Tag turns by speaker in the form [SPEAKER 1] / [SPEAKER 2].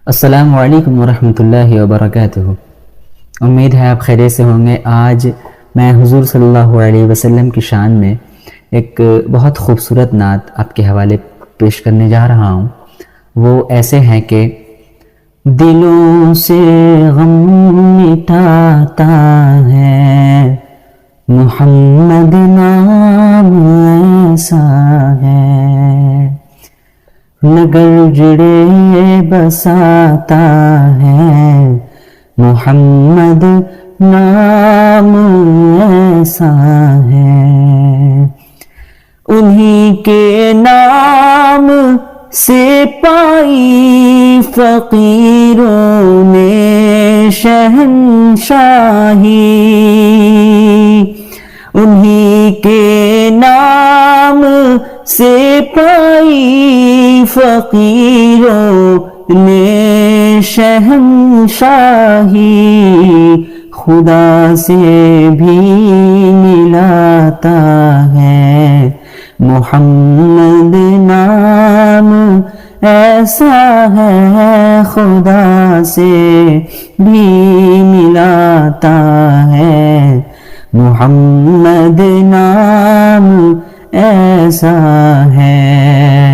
[SPEAKER 1] السلام علیکم ورحمۃ اللہ وبرکاتہ۔ امید ہے آپ خیریت سے ہوں گے۔ آج میں حضور صلی اللہ علیہ وسلم کی شان میں ایک بہت خوبصورت نعت آپ کے حوالے پیش کرنے جا رہا ہوں۔ وہ ایسے ہیں کہ دلوں سے غم مٹاتا ہے محمد نام ایسا ہے، نگر جڑے بساتا ہے محمد نام ایسا ہے، انہی کے نام سے پائی فقیروں نے شہنشاہی، انہی کے نام سے پائی فقیروں نے شہنشاہی، خدا سے بھی ملاتا ہے محمد نام ایسا ہے، خدا سے بھی ملاتا ہے محمد نام ایسا ہے۔